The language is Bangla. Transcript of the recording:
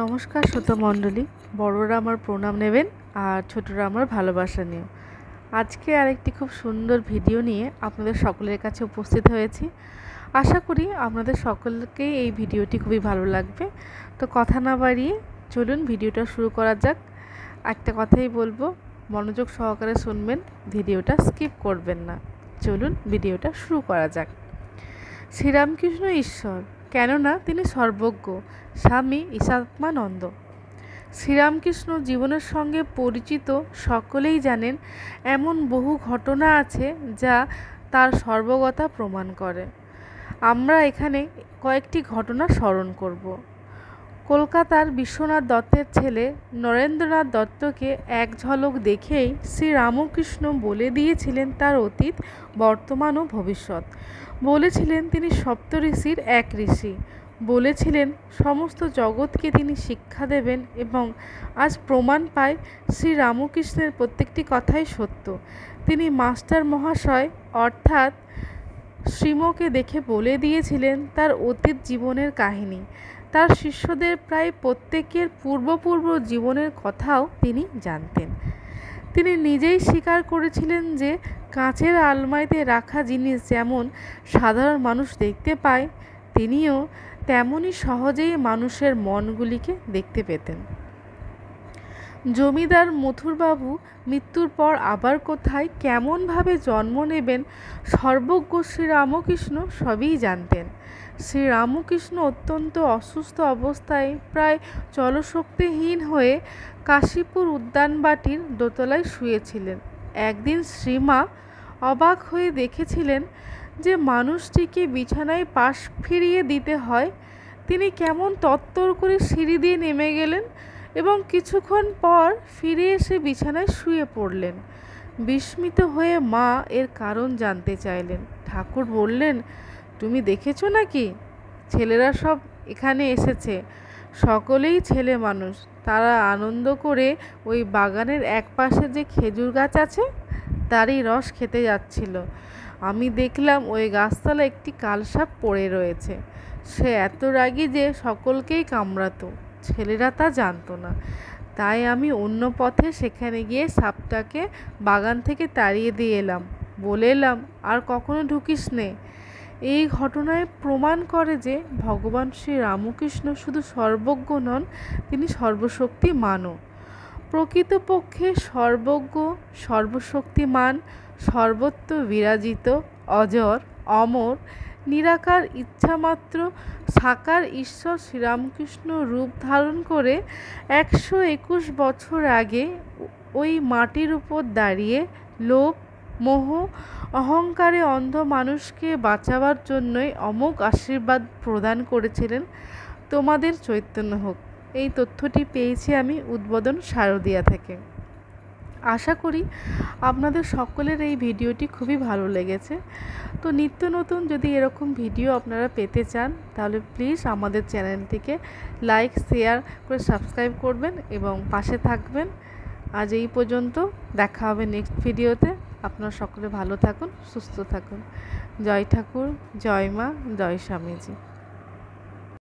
নমস্কার শ্রোতা মণ্ডলী, বড়রা আমার প্রণাম নেবেন আর ছোটরা আমার ভালোবাসা নিও। আজকে আরেকটি খুব সুন্দর ভিডিও নিয়ে আপনাদের সকলের কাছে উপস্থিত হয়েছি। আশা করি আপনাদের সকলকেই এই ভিডিওটি খুবই ভালো লাগবে। তো কথা না বাড়িয়ে চলুন ভিডিওটা শুরু করা যাক। একটা কথাই বলবো, মনোযোগ সহকারে শুনবেন, ভিডিওটা স্কিপ করবেন না। চলুন ভিডিওটা শুরু করা যাক। শ্রীরামকৃষ্ণ ঈশ্বর, কেননা তিনি সর্বজ্ঞ। স্বামী ঈশাত্মানন্দ। শ্রীরামকৃষ্ণ জীবনের সঙ্গে পরিচিত সকলেই জানেন এমন বহু ঘটনা আছে যা তার সর্বজ্ঞতা প্রমাণ করে। আমরা এখানে কয়েকটি ঘটনা স্মরণ করব। কলকাতার বিশ্বনাথ দত্তের ছেলে নরেন্দ্রনাথ দত্তকে এক ঝলক দেখেই শ্রীরামকৃষ্ণ বলে দিয়েছিলেন তার অতীত, বর্তমান ও ভবিষ্যৎ। বলেছিলেন তিনি সপ্তঋষির এক ঋষি। বলেছিলেন সমস্ত জগৎকে তিনি শিক্ষা দেবেন, এবং আজ প্রমাণ পায় শ্রীরামকৃষ্ণের প্রত্যেকটি কথাই সত্য। তিনি মাস্টার মহাশয় অর্থাৎ শ্রীমকে দেখে বলে দিয়েছিলেন তার অতীত জীবনের কাহিনী। তার শিষ্যদের প্রায় প্রত্যেকের পূর্ব জীবনের কথাও তিনি জানতেন। তিনি নিজেই স্বীকার করেছিলেন যে কাঁচের আলমারিতে রাখা জিনিস যেমন সাধারণ মানুষ দেখতে পায়, তিনিও তেমনই সহজেই মানুষের মনগুলিকে দেখতে পেতেন। জমিদার মথুরবাবু মৃত্যুর পর আবার কোথায় কেমনভাবে জন্ম নেবেন সর্বজ্ঞ শ্রীরামকৃষ্ণ সবই জানতেন। শ্রীরামকৃষ্ণ অত্যন্ত অসুস্থ অবস্থায় প্রায় চলশক্তিহীন হয়ে কাশীপুর উদ্যানবাটির দোতলায় শুয়েছিলেন। একদিন শ্রীমা অবাক হয়ে দেখেছিলেন যে মানুষটিকে বিছানায় পাশ ফিরিয়ে দিতে হয়। তিনি কেমন তত্তর করে সিঁড়ি দিয়ে নেমে গেলেন এবং কিছুক্ষণ পর ফিরে এসে বিছানায় শুয়ে পড়লেন। বিস্মিত হয়ে মা এর কারণ জানতে চাইলেন। ঠাকুর বললেন, তুমি দেখেছো নাকি? ছেলেরা সব এখানে এসেছে, সকলেই ছেলে মানুষ। তারা আনন্দ করে ওই বাগানের এক পাশে যে খেজুর গাছ আছে তারই রস খেতে যাচ্ছিল। আমি দেখলাম ওই গাছতলা একটি কালসাপ পড়ে রয়েছে। সে এত রাগী যে সকলকেই কামড়াতো। ছেলেরা তা জানতো না, তাই আমি অন্য পথে সেখানে গিয়ে সাপটাকে বাগান থেকে তাড়িয়ে দিয়ে এলাম। বলে এলাম, আর কখনো ঢুকিস নে। এই ঘটনায় প্রমাণ করে যে ভগবান শ্রীরামকৃষ্ণ শুধু সর্বজ্ঞ নন, তিনি সর্বশক্তিমানও। প্রকৃতপক্ষে সর্বজ্ঞ, সর্বশক্তিমান, সর্বত্র বিরাজিত, অজর, অমর, নিরাকার, ইচ্ছামাত্র সাকার ঈশ্বর শ্রীরামকৃষ্ণ রূপ ধারণ করে 121 বছর আগে ওই মাটির উপর দাঁড়িয়ে লোভ, মোহ, অহংকারে অন্ধ মানুষকে বাঁচাবার জন্যই অমোঘ আশীর্বাদ প্রদান করেছিলেন, তোমাদের চৈতন্য হোক। এই তথ্যটি পেয়েছি আমি উদ্বোধন শারদিয়া থেকে। আশা করি আপনাদের সকলের এই ভিডিওটি খুবই ভালো লেগেছে। তো নিত্য নতুন যদি এরকম ভিডিও আপনারা পেতে চান তাহলে প্লিজ আমাদের চ্যানেলটিকে লাইক, শেয়ার করে সাবস্ক্রাইব করবেন এবং পাশে থাকবেন। আজ এই পর্যন্ত, দেখা হবে নেক্সট ভিডিওতে। আপনারা সকলে ভালো থাকুন, সুস্থ থাকুন। জয় ঠাকুর, জয় মা, জয় স্বামীজি।